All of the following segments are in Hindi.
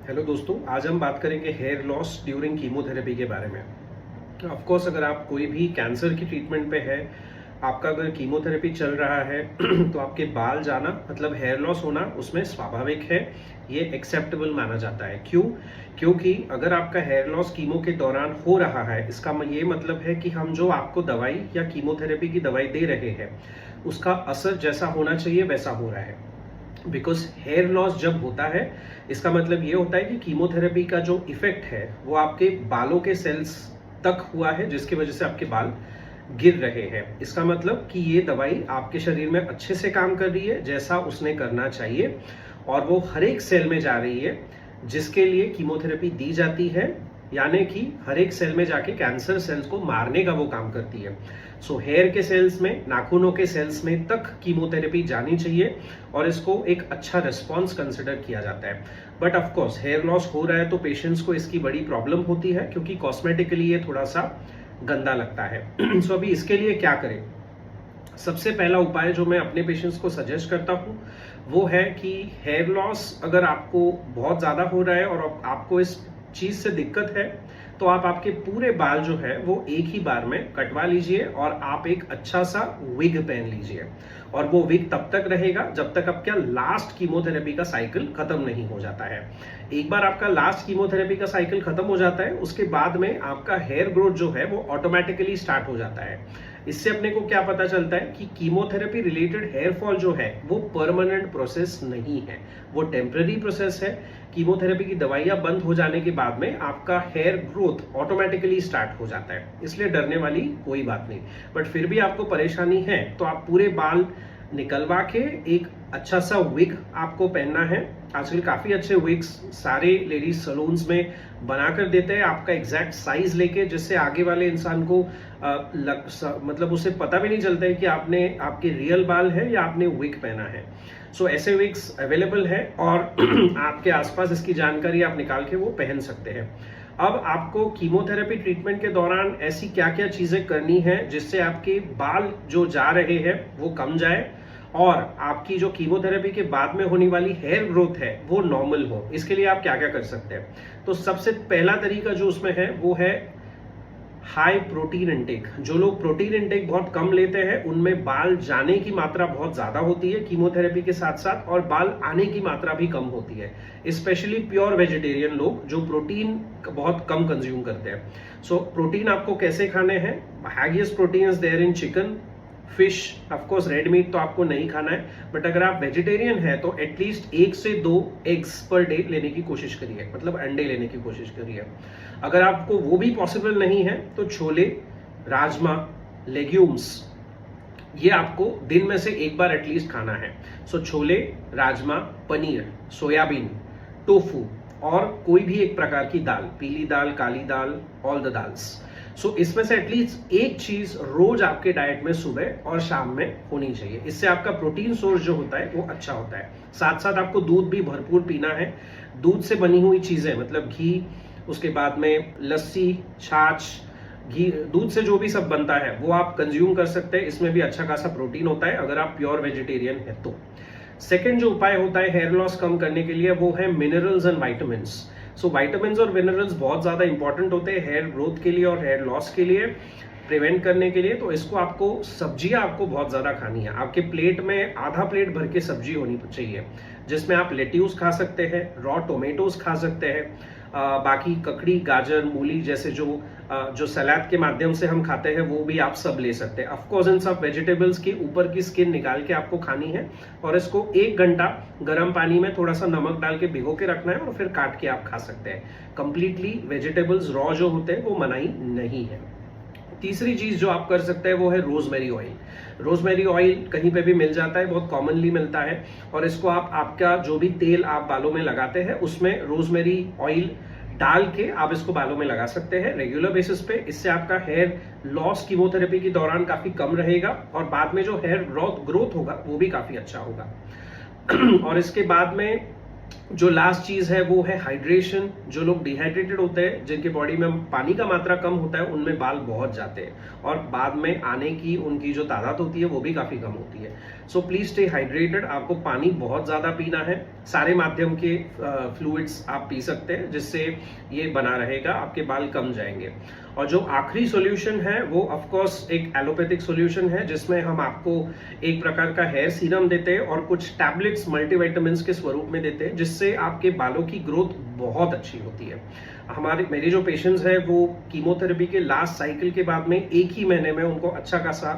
हेलो दोस्तों, आज हम बात करेंगे हेयर लॉस ड्यूरिंग कीमोथेरेपी के बारे में। ऑफ कोर्स अगर आप कोई भी कैंसर की ट्रीटमेंट पे है, आपका अगर कीमोथेरेपी चल रहा है तो आपके बाल जाना मतलब हेयर लॉस होना उसमें स्वाभाविक है। ये एक्सेप्टेबल माना जाता है। क्यों? क्योंकि अगर आपका हेयर लॉस कीमो के दौरान हो रहा है, इसका ये मतलब है कि हम जो आपको दवाई या कीमोथेरेपी की दवाई दे रहे हैं उसका असर जैसा होना चाहिए वैसा हो रहा है। बिकॉज हेयर लॉस जब होता है, इसका मतलब ये होता है कि कीमोथेरेपी का जो इफेक्ट है वो आपके बालों के सेल्स तक हुआ है, जिसकी वजह से आपके बाल गिर रहे हैं। इसका मतलब कि ये दवाई आपके शरीर में अच्छे से काम कर रही है जैसा उसने करना चाहिए, और वो हर एक सेल में जा रही है जिसके लिए कीमोथेरेपी दी जाती है, यानी कि हर एक सेल में जाके कैंसर सेल्स को मारने का वो काम करती है। सो हेयर के सेल्स में, नाखूनों के सेल्स में तक कीमोथेरेपी जानी चाहिए और इसको एक अच्छा रिस्पॉन्स कंसिडर किया जाता है। But of course hair loss हो रहा है तो पेशेंट्स को इसकी बड़ी प्रॉब्लम होती है, क्योंकि कॉस्मेटिकली ये थोड़ा सा गंदा लगता है। सो अभी इसके लिए क्या करें? सबसे पहला उपाय जो मैं अपने पेशेंट्स को सजेस्ट करता हूँ वो है कि हेयर लॉस अगर आपको बहुत ज़्यादा हो रहा है और आपको इस चीज़ से दिक्कत है, तो आप आपके पूरे बाल जो है वो एक ही बार में कटवा लीजिए और आप एक अच्छा सा विग पहन लीजिए। और वो विग तब तक रहेगा जब तक आपका लास्ट कीमोथेरेपी का साइकिल खत्म नहीं हो जाता है। एक बार आपका लास्ट कीमोथेरेपी का साइकिल खत्म हो जाता है, उसके बाद में आपका हेयर ग्रोथ जो है वो ऑटोमेटिकली स्टार्ट हो जाता है। इससे अपने को क्या पता चलता है कि कीमोथेरेपी रिलेटेड हेयर फॉल जो है वो परमानेंट प्रोसेस नहीं है, वो टेम्पररी प्रोसेस है। कीमोथेरेपी की दवाइयां बंद हो जाने के बाद में आपका हेयर ग्रोथ ऑटोमेटिकली स्टार्ट हो जाता है, इसलिए डरने वाली कोई बात नहीं। बट फिर भी आपको परेशानी है तो आप पूरे बाल निकलवा के एक अच्छा सा विग आपको पहनना है। आजकल काफी अच्छे विग्स सारे लेडीज सलून्स में बनाकर देते हैं, आपका एग्जैक्ट साइज लेके, जिससे आगे वाले इंसान को मतलब उसे पता भी नहीं चलता है कि आपके रियल बाल है या आपने विग पहना है। सो ऐसे विग्स अवेलेबल है और आपके आसपास इसकी जानकारी आप निकाल के वो पहन सकते हैं। अब आपको कीमोथेरेपी ट्रीटमेंट के दौरान ऐसी क्या क्या चीजें करनी है जिससे आपके बाल जो जा रहे हैं वो कम जाए और आपकी जो कीमोथेरेपी के बाद में होने वाली हेयर ग्रोथ है वो नॉर्मल हो। इसके लिए आप क्या क्या कर सकते हैं? तो सबसे पहला तरीका जो उसमें है वो है हाई प्रोटीन इंटेक। जो लोग प्रोटीन इंटेक बहुत कम लेते हैं उनमें बाल जाने की मात्रा बहुत ज्यादा होती है कीमोथेरेपी के साथ साथ, और बाल आने की मात्रा भी कम होती है। स्पेशली प्योर वेजिटेरियन लोग जो प्रोटीन बहुत कम कंज्यूम करते हैं। सो प्रोटीन आपको कैसे खाने हैं? Highest protein there in chicken, fish, of course red meat तो आपको नहीं खाना है, बट अगर आप वेजिटेरियन है तो एटलीस्ट 1 से 2 एग्स पर डे लेने की कोशिश करिए, मतलब अंडे लेने की कोशिश करिए। अगर आपको वो भी पॉसिबल नहीं है तो छोले, राजमा, लेग्यूम्स ये आपको दिन में से एक बार एटलीस्ट खाना है। सो छोले, राजमा, पनीर, सोयाबीन, टोफू और कोई भी एक प्रकार की दाल, पीली दाल, काली दाल, ऑल द दाल्स। सो इसमें से एटलीस्ट एक चीज रोज आपके डाइट में सुबह और शाम में होनी चाहिए। इससे आपका प्रोटीन सोर्स जो होता है वो अच्छा होता है। साथ साथ आपको दूध भी भरपूर पीना है। दूध से बनी हुई चीजें मतलब घी, उसके बाद में लस्सी, छाछ, घी, दूध से जो भी सब बनता है वो आप कंज्यूम कर सकते हैं। इसमें भी अच्छा खासा प्रोटीन होता है अगर आप प्योर वेजिटेरियन है तो। सेकेंड जो उपाय होता है हेयर लॉस कम करने के लिए वो है minerals and vitamins. So vitamins और मिनरल्स बहुत ज्यादा इंपॉर्टेंट होते हैं हेयर ग्रोथ के लिए और हेयर लॉस के लिए, प्रिवेंट करने के लिए। तो इसको आपको सब्जियां आपको बहुत ज्यादा खानी है। आपके प्लेट में आधा प्लेट भर के सब्जी होनी चाहिए, जिसमें आप लेट्यूस खा सकते हैं, रॉ टोमेटोज खा सकते हैं, बाकी ककड़ी, गाजर, मूली जैसे जो सलाद के माध्यम से हम खाते हैं वो भी आप सब ले सकते हैं। ऑफकोर्स इन सब वेजिटेबल्स की ऊपर की स्किन निकाल के आपको खानी है और इसको 1 घंटा गर्म पानी में थोड़ा सा नमक डाल के भिगो के रखना है और फिर काट के आप खा सकते हैं। कंप्लीटली वेजिटेबल्स रॉ जो होते हैं वो मनाही नहीं है। तीसरी चीज जो आप कर सकते हैं वो है रोजमेरी ऑयल। रोजमेरी ऑयल कहीं पे भी मिल जाता है, बहुत कॉमनली मिलता है, और इसको आप आपका जो भी तेल आप बालों में लगाते हैं उसमें रोजमेरी ऑयल डाल के आप इसको बालों में लगा सकते हैं रेगुलर बेसिस पे। इससे आपका हेयर लॉस कीमोथेरेपी के दौरान काफी कम रहेगा और बाद में जो हेयर ग्रोथ होगा वो भी काफी अच्छा होगा। और इसके बाद में जो लास्ट चीज है वो है हाइड्रेशन। जो लोग डिहाइड्रेटेड होते हैं, जिनके बॉडी में पानी का मात्रा कम होता है, उनमें बाल बहुत जाते हैं और बाद में आने की उनकी जो तादाद होती है वो भी काफी कम होती है। So please stay hydrated. आपको पानी बहुत ज्यादा पीना है, सारे माध्यम के फ्लूइड्स आप पी सकते हैं, जिससे ये बना रहेगा, आपके बाल कम जाएंगे। और जो आखिरी सॉल्यूशन है वो ऑफ कोर्स एक एलोपैथिक सॉल्यूशन है, जिसमें हम आपको एक प्रकार का हेयर सीरम देते हैं और कुछ टैबलेट्स मल्टीविटामिन्स के स्वरूप में देते हैं, जिससे आपके बालों की ग्रोथ बहुत अच्छी होती है। मेरे जो पेशेंट्स हैं वो कीमोथेरेपी के लास्ट साइकिल के बाद में एक ही महीने में उनको अच्छा खासा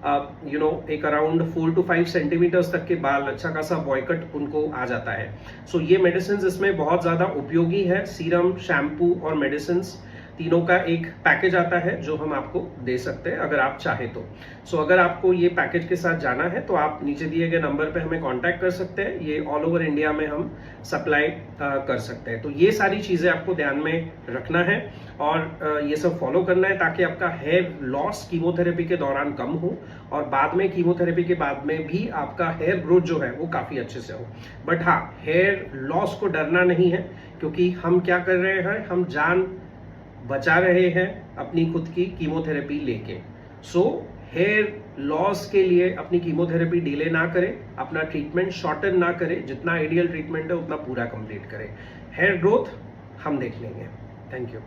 एक अराउंड 4 to 5 सेंटीमीटर्स तक के बाल, अच्छा खासा बॉयकट उनको आ जाता है। सो ये मेडिसिन इसमें बहुत ज्यादा उपयोगी है। सीरम, शैम्पू और मेडिसिन तीनों का एक पैकेज आता है जो हम आपको दे सकते हैं अगर आप चाहे तो। सो अगर आपको ये पैकेज के साथ जाना है तो आप नीचे दिए गए नंबर पे हमें कांटेक्ट कर सकते हैं। ये ऑल ओवर इंडिया में हम सप्लाई कर सकते हैं। तो ये सारी चीजें आपको ध्यान में रखना है और ये सब फॉलो करना है, ताकि आपका हेयर लॉस कीमोथेरेपी के दौरान कम हो और बाद में कीमोथेरेपी के बाद में भी आपका हेयर ग्रोथ जो है वो काफी अच्छे से हो। बट हाँ, हेयर लॉस को डरना नहीं है, क्योंकि हम क्या कर रहे हैं, हम जान बचा रहे हैं अपनी खुद की कीमोथेरेपी लेके। सो हेयर लॉस के लिए अपनी कीमोथेरेपी डिले ना करें, अपना ट्रीटमेंट शॉर्टन ना करें, जितना आइडियल ट्रीटमेंट है उतना पूरा कंप्लीट करें। हेयर ग्रोथ हम देख लेंगे। Thank you.